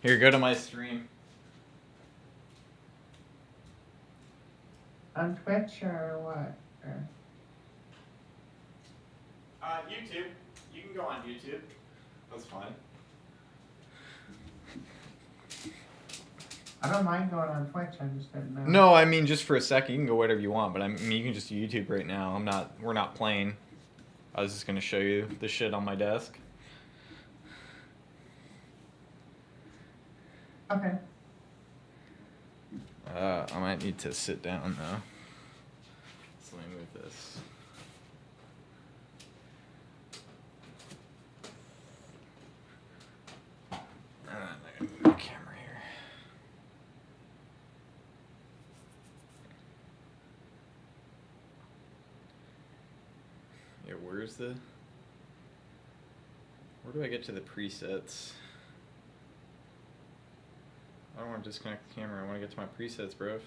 Here, go to my stream. On Twitch or what? Or... YouTube. You can go on YouTube. That's fine. I don't mind going on Twitch. I just didn't know. No, I mean just for a second. You can go whatever you want, but I mean you can just YouTube right now. We're not playing. I was just gonna show you the shit on my desk. Okay. I might need to sit down though. So let me move this. I gotta move the camera here. Yeah, where do I get to the presets? I don't want to disconnect the camera. I want to get to my presets, bro.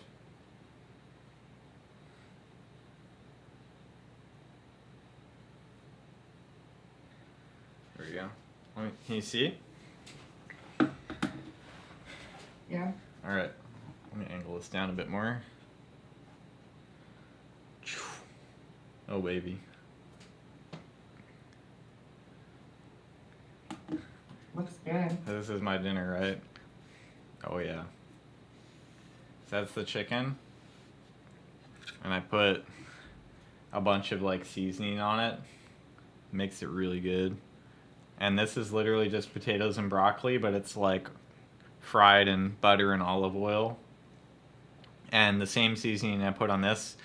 There we go. Can you see? Yeah. All right. Let me angle this down a bit more. Oh, baby. Looks good. This is my dinner, right? Oh, yeah. So that's the chicken. And I put a bunch of, like, seasoning on it. Makes it really good. And this is literally just potatoes and broccoli, but it's, like, fried in butter and olive oil. And the same seasoning I put on this,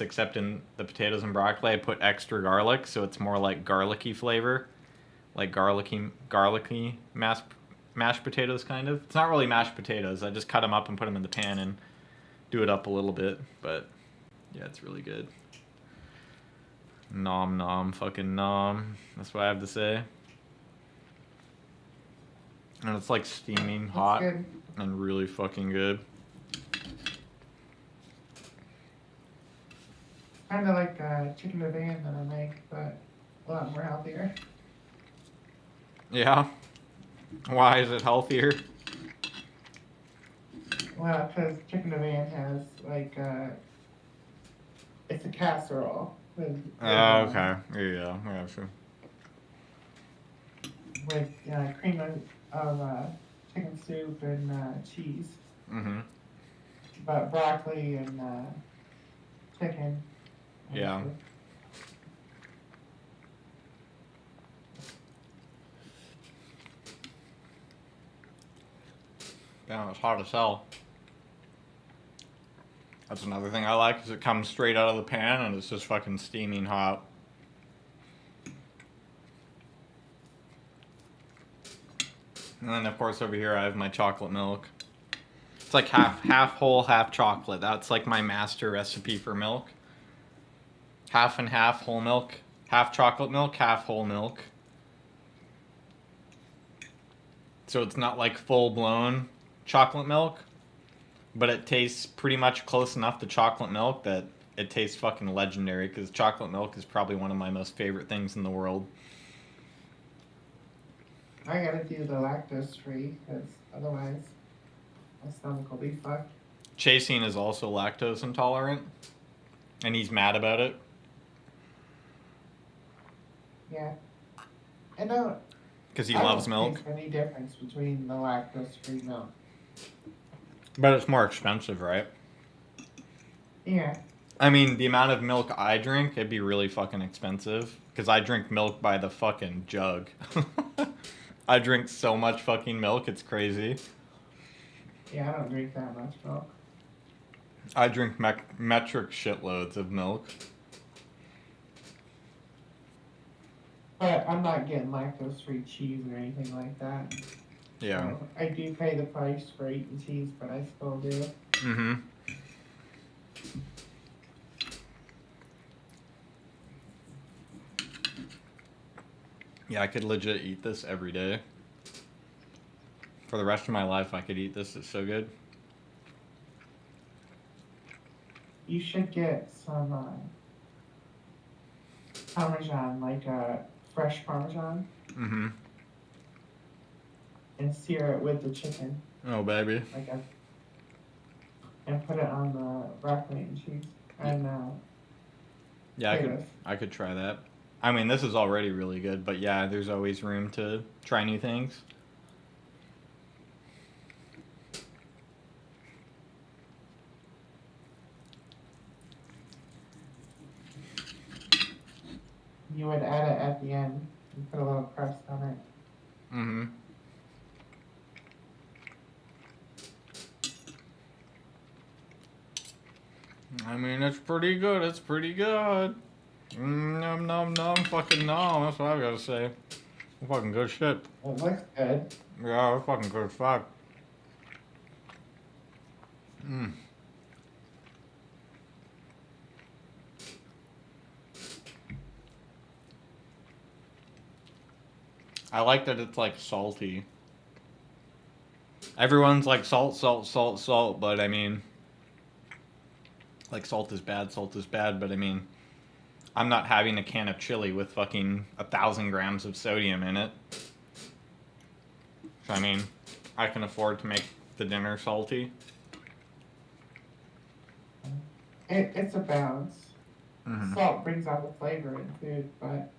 except in the potatoes and broccoli, I put extra garlic, so it's more like garlicky flavor. Like garlicky mashed potatoes, kind of. It's not really mashed potatoes. I just cut them up and put them in the pan and do it up a little bit. But yeah, it's really good. Nom nom, fucking nom. That's what I have to say. And it's like steaming hot and really fucking good. Kind of like chicken Levain that I make, but a lot more healthier. Yeah? Why is it healthier? Well, because chicken Levain has, like, it's a casserole. With, okay. Yeah, I gotcha. With cream of chicken soup and cheese. Mm-hmm. But broccoli and chicken. Yeah. Yeah, it's hard as hell. That's another thing I like, is it comes straight out of the pan and it's just fucking steaming hot. And then of course over here I have my chocolate milk. It's like half whole, half chocolate. That's like my master recipe for milk. Half and half whole milk, half chocolate milk, half whole milk. So it's not like full-blown chocolate milk, but it tastes pretty much close enough to chocolate milk that it tastes fucking legendary, because chocolate milk is probably one of my most favorite things in the world. I gotta do the lactose free, because otherwise my stomach will be fucked. Chasing is also lactose intolerant, and he's mad about it. Yeah. I don't. Because he loves milk. Taste any difference between the lactose free milk. But it's more expensive, right? Yeah. I mean, the amount of milk I drink, it'd be really fucking expensive. Because I drink milk by the fucking jug. I drink so much fucking milk, it's crazy. Yeah, I don't drink that much milk. I drink metric shitloads of milk. But I'm not getting lactose-free cheese or anything like that. Yeah. So I do pay the price for eating cheese, but I still do. Mm-hmm. Yeah, I could legit eat this every day. For the rest of my life, I could eat this. It's so good. You should get some Parmesan, like fresh Parmesan. Mm-hmm. and sear it with the chicken, Oh, baby. like a, and put it on the broccoli and cheese and Yeah, potatoes. I could try that. I mean, this is already really good, but yeah, there's always room to try new things. You would add it at the end and put a little crust on it. Mm-hmm. I mean, it's pretty good. It's pretty good. Nom nom nom, fucking nom. That's what I gotta say. Fucking good shit. It looks good. Yeah, it's fucking good as fuck. Mm. I like that it's like salty. Everyone's like salt, salt, salt, salt, but I mean, like salt is bad, but I mean, I'm not having a can of chili with fucking 1,000 grams of sodium in it. So I mean, I can afford to make the dinner salty. It's a balance. Mm-hmm. Salt brings out the flavor in food, but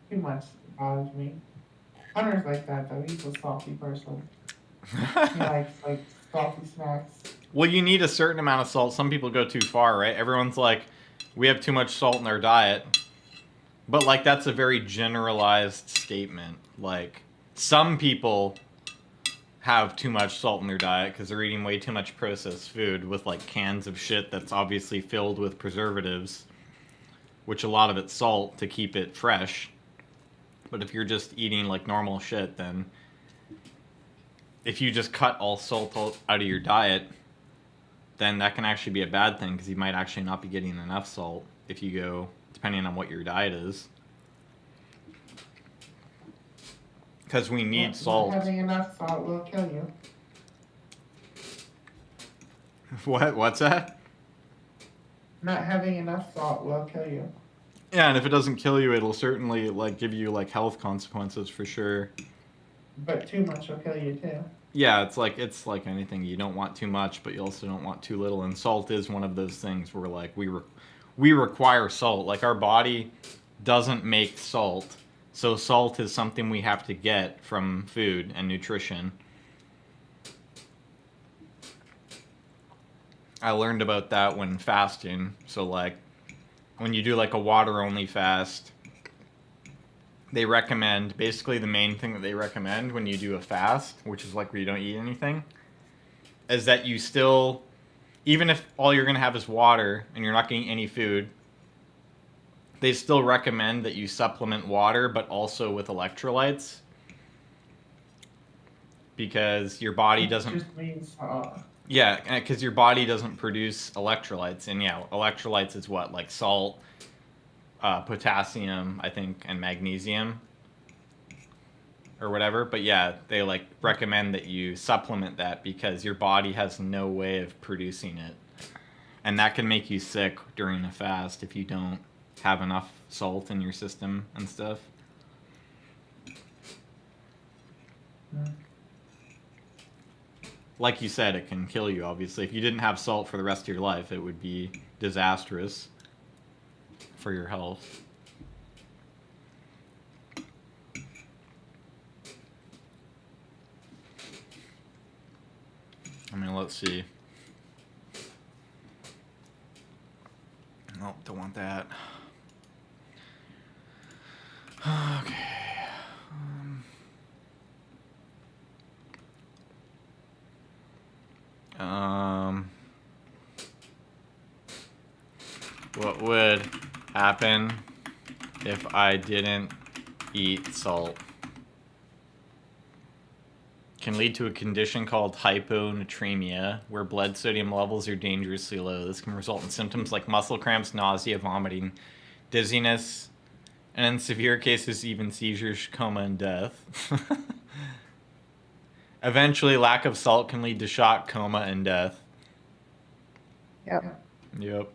too much bothers me. Hunter's like that though. He's a salty person. He likes like salty snacks. Well, you need a certain amount of salt. Some people go too far, right? Everyone's like, we have too much salt in our diet. But, like, that's a very generalized statement. Like, some people have too much salt in their diet because they're eating way too much processed food with, like, cans of shit that's obviously filled with preservatives, which a lot of it's salt to keep it fresh. But if you're just eating, like, normal shit, then if you just cut all salt out of your diet, then that can actually be a bad thing because you might actually not be getting enough salt if you go, depending on what your diet is. Because we need salt. Not having enough salt will kill you. What's that? Not having enough salt will kill you. Yeah, and if it doesn't kill you, it'll certainly like give you like health consequences for sure. But too much will kill you too. Yeah, it's like anything. You don't want too much, but you also don't want too little. And salt is one of those things where like we require salt. Like our body doesn't make salt, so salt is something we have to get from food and nutrition. I learned about that when fasting. So like when you do like a water only fast, they recommend, basically the main thing that they recommend when you do a fast, which is like where you don't eat anything, is that you still, even if all you're going to have is water and you're not getting any food, they still recommend that you supplement water but also with electrolytes, because your body doesn't... It just means salt. Yeah, because your body doesn't produce electrolytes. And yeah, electrolytes is what? Like salt, potassium, I think, and magnesium or whatever. But yeah, they like recommend that you supplement that because your body has no way of producing it. And that can make you sick during a fast if you don't have enough salt in your system and stuff. Like you said, it can kill you, obviously. If you didn't have salt for the rest of your life, it would be disastrous for your health. I mean, let's see. Nope, don't want that. Okay. What would happen if I didn't eat salt? Can lead to a condition called hyponatremia, where blood sodium levels are dangerously low. This can result in symptoms like muscle cramps, nausea, vomiting, dizziness, and in severe cases, even seizures, coma, and death. Eventually, lack of salt can lead to shock, coma, and death. Yep. Yep.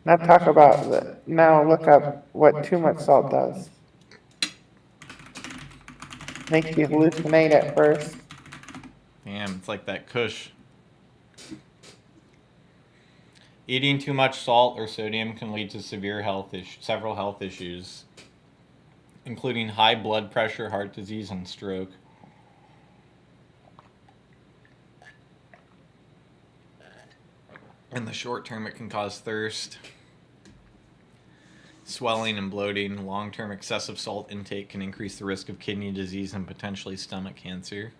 Now talk about now look up what too much salt does. Makes you hallucinate at first. Damn, it's like that Kush. Eating too much salt or sodium can lead to several health issues, including high blood pressure, heart disease, and stroke. In the short term, it can cause thirst, swelling, and bloating. Long-term excessive salt intake can increase the risk of kidney disease and potentially stomach cancer.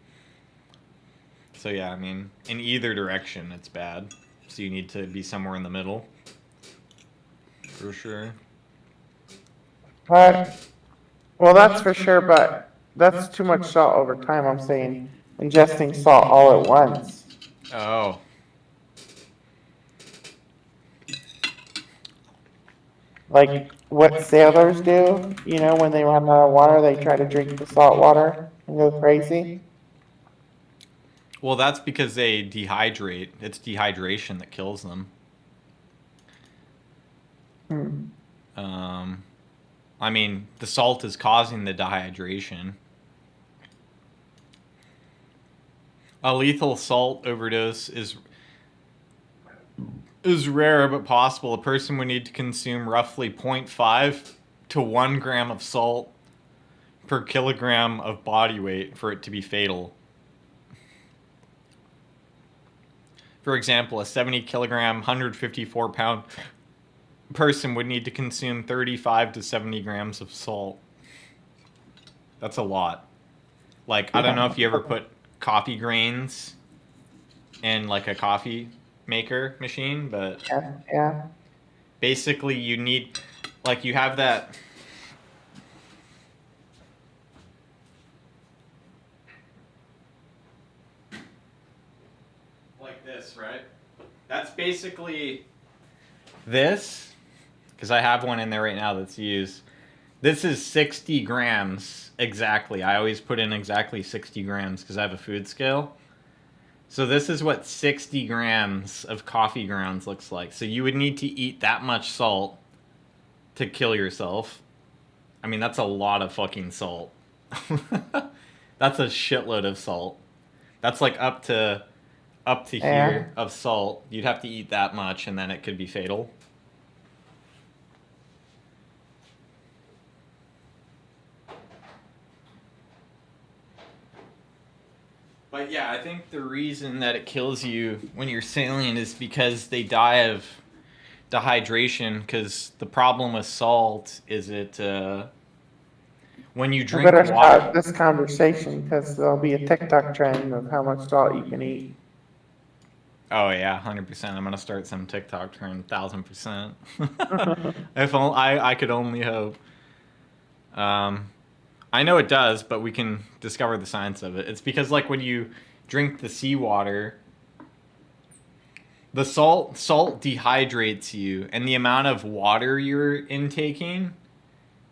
So yeah, I mean, in either direction, it's bad. So you need to be somewhere in the middle. For sure. But, well, that's for sure, but that's too much salt over time. I'm saying ingesting salt all at once. Oh. Like what sailors do, you know, when they run out of water, they try to drink the salt water and go crazy. Well, that's because they dehydrate. It's dehydration that kills them. I mean, the salt is causing the dehydration. A lethal salt overdose is rare but possible. A person would need to consume roughly 0.5 to 1 gram of salt per kilogram of body weight for it to be fatal. For example, a 70 kilogram, 154 pound person would need to consume 35 to 70 grams of salt. That's a lot. Like, I don't know if you ever put coffee grains in like a coffee maker machine, but Yeah. basically you need, like, you have that. Like this, right? That's basically this, because I have one in there right now that's used. This is 60 grams exactly. I always put in exactly 60 grams because I have a food scale. So this is what 60 grams of coffee grounds looks like. So you would need to eat that much salt to kill yourself. I mean, that's a lot of fucking salt. That's a shitload of salt. That's like up to here of salt. You'd have to eat that much and then it could be fatal. But yeah, I think the reason that it kills you when you're sailing is because they die of dehydration. Because the problem with salt is when you drink better water. start this conversation because there'll be a TikTok trend of how much salt you can eat. Oh yeah, 100%. I'm gonna start some TikTok trend, 1,000%. If I could only hope. I know it does, but we can discover the science of it. It's because, like, when you drink the seawater, the salt dehydrates you, and the amount of water you're intaking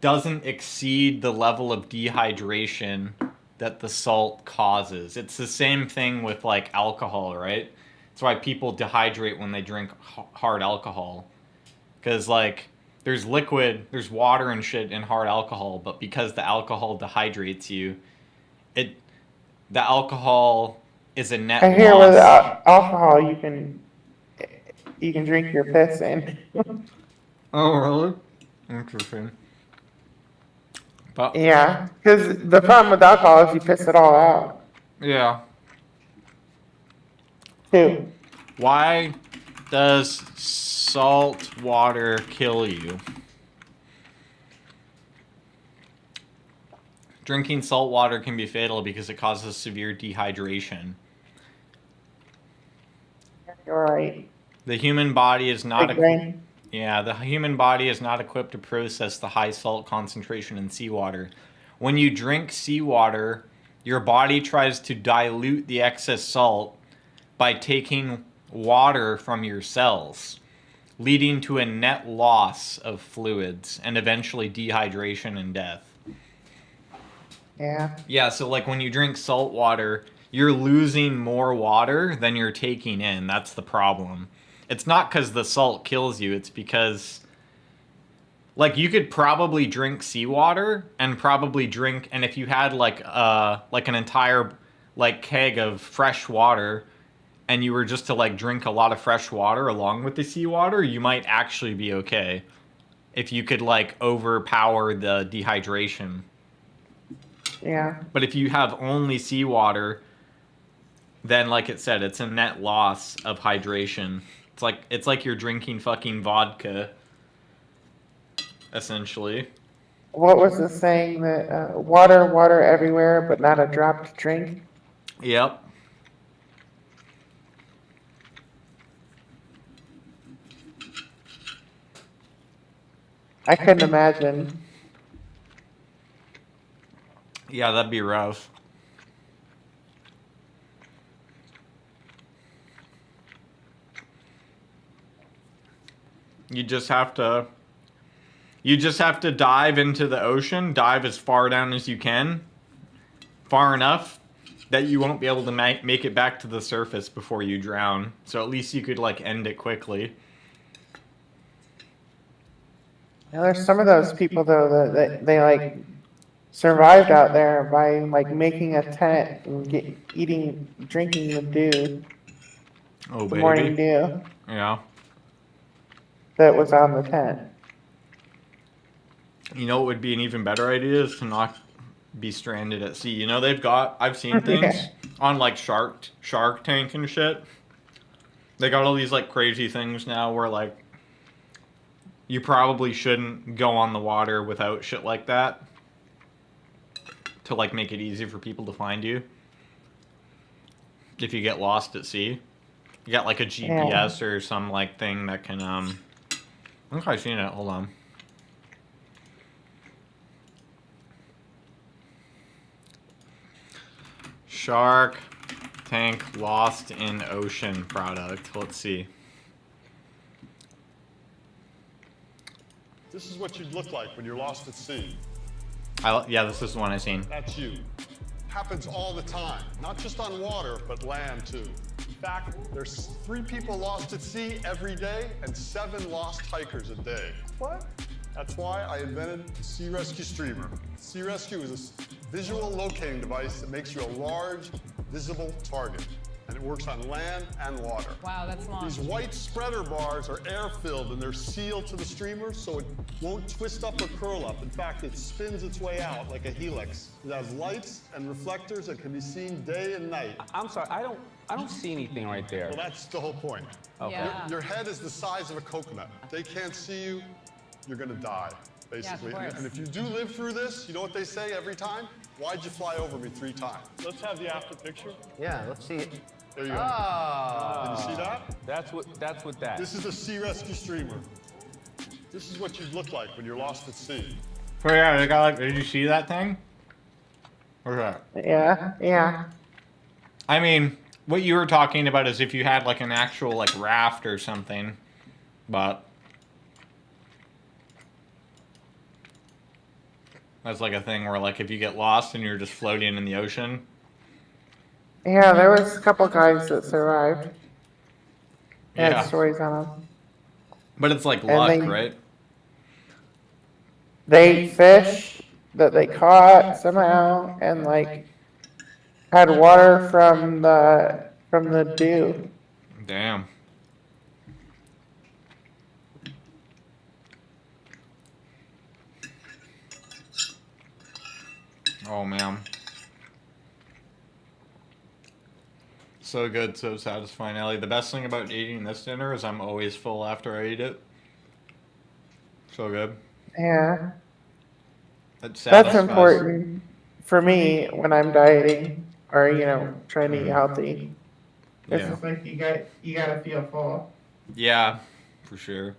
doesn't exceed the level of dehydration that the salt causes. It's the same thing with, like, alcohol, right? That's why people dehydrate when they drink hard alcohol. Because, like, there's water and shit in hard alcohol, but because the alcohol dehydrates you, the alcohol is a net I hear loss. with alcohol you can drink your piss in. Oh, really? Interesting. But Yeah, because the problem with alcohol is you piss it all out. yeah. Too. Why does salt water kill you? Drinking salt water can be fatal because it causes severe dehydration. You're right. The human body is not Big brain. the human body is not equipped to process the high salt concentration in seawater. When you drink seawater, your body tries to dilute the excess salt by taking water from your cells, leading to a net loss of fluids and eventually dehydration and death. Yeah. Yeah, so like when you drink salt water, you're losing more water than you're taking in. That's the problem. It's not because the salt kills you. It's because, like, you could probably drink seawater and probably drink, and if you had like an entire like keg of fresh water, and you were just to like drink a lot of fresh water along with the seawater, you might actually be okay if you could like overpower the dehydration. Yeah. But if you have only seawater, then like it said, it's a net loss of hydration. It's like you're drinking fucking vodka, essentially. What was the saying that water everywhere, but not a drop to drink? Yep. I couldn't imagine. Yeah, that'd be rough. You just have to dive into the ocean, dive as far down as you can, far enough that you won't be able to make it back to the surface before you drown. So at least you could like end it quickly. Now, there's some of those people though that they like survived out there by like making a tent and drinking the dew, Oh, the morning baby. dew Yeah. that was on the tent. You know what would be an even better idea is to not be stranded at sea. You know, I've seen things Yeah. on like Shark Tank and shit. They got all these like crazy things now where like you probably shouldn't go on the water without shit like that to like make it easy for people to find you. If you get lost at sea, you got like a GPS or some like thing that can I think I've seen it. Hold on. Shark Tank Lost in Ocean product. Let's see. This is what you'd look like when you're lost at sea. Yeah, this is the one I've seen. That's you. Happens all the time, not just on water, but land too. In fact, there's 3 people lost at sea every day and 7 lost hikers a day. What? That's why I invented the Sea Rescue Streamer. Sea Rescue is a visual locating device that makes you a large, visible target. And it works on land and water. Wow, that's long. These white spreader bars are air-filled and they're sealed to the streamer so it won't twist up or curl up. In fact, it spins its way out like a helix. It has lights and reflectors that can be seen day and night. I'm sorry, I don't see anything right there. Well, that's the whole point. Okay. Yeah. Your head is the size of a coconut. They can't see you, you're gonna die, basically. course. And if you do live through this, you know what they say every time? Why'd you fly over me 3 times? Let's have the after picture. Yeah, let's see it. There you go. Oh, Did you see that? that's what that. This is a Sea Rescue Streamer. This is what you'd look like when you're lost at sea. So yeah, they got like. Did you see that thing? What's that? Yeah. I mean, what you were talking about is if you had like an actual like raft or something, but that's like a thing where like if you get lost and you're just floating in the ocean. Yeah, there was a couple guys that survived. They had Yeah. stories on them. But it's like And luck, they- right? They ate fish that they caught somehow and like had water from the dew. Damn. Oh man. So good, so satisfying, Ellie. The best thing about eating this dinner is I'm always full after I eat it. So good. Yeah. It That's satisfies. important for me when I'm dieting or, trying to eat healthy. It's Yeah. just like you gotta feel full. Yeah, for sure.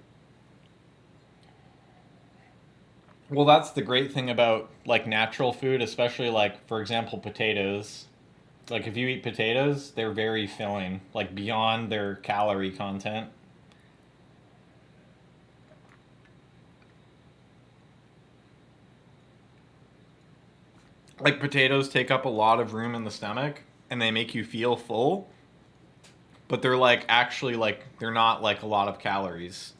Well, that's the great thing about like natural food, especially like for example potatoes. Like if you eat potatoes, they're very filling, like beyond their calorie content. Like potatoes take up a lot of room in the stomach and they make you feel full, but they're like actually like they're not like a lot of calories.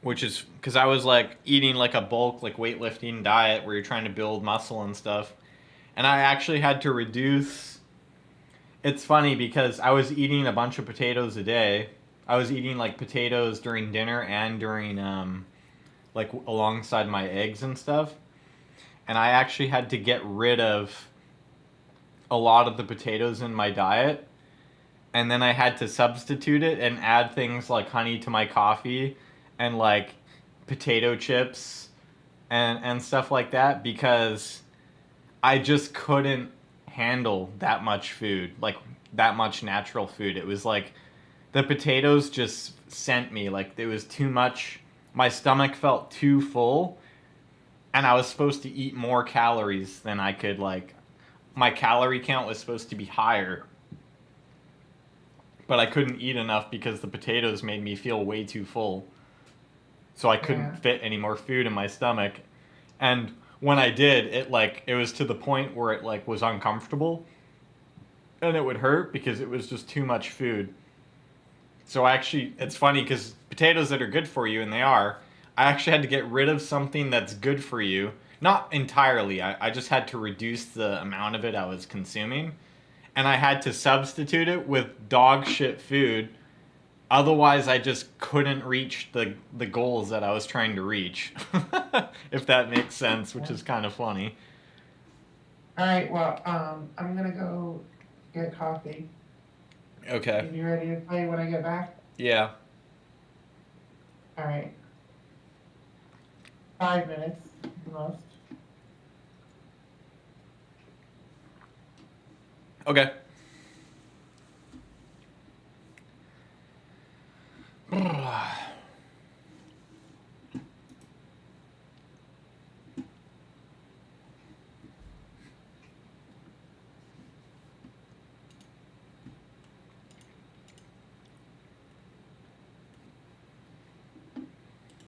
Which is because I was like eating like a bulk like weightlifting diet where you're trying to build muscle and stuff, and I actually had to reduce. It's funny because I was eating a bunch of potatoes a day. I was eating like potatoes during dinner and during like alongside my eggs and stuff, and I actually had to get rid of a lot of the potatoes in my diet, and then I had to substitute it and add things like honey to my coffee and like potato chips and stuff like that because I just couldn't handle that much food, like that much natural food. It was like the potatoes just sent me like it was too much. My stomach felt too full and I was supposed to eat more calories than I could like my calorie count was supposed to be higher. But I couldn't eat enough because the potatoes made me feel way too full. So I couldn't fit any more food in my stomach. And when I did, it was to the point where it like was uncomfortable and it would hurt because it was just too much food. So it's funny because potatoes that are good for you, and they are, I actually had to get rid of something that's good for you. Not entirely, I just had to reduce the amount of it I was consuming. And I had to substitute it with dog shit food. Otherwise, I just couldn't reach the goals that I was trying to reach. If that makes sense, which is kind of funny. All right, well, I'm gonna go get coffee. Okay. Are you ready to play when I get back? Yeah. All right. 5 minutes, most. Okay.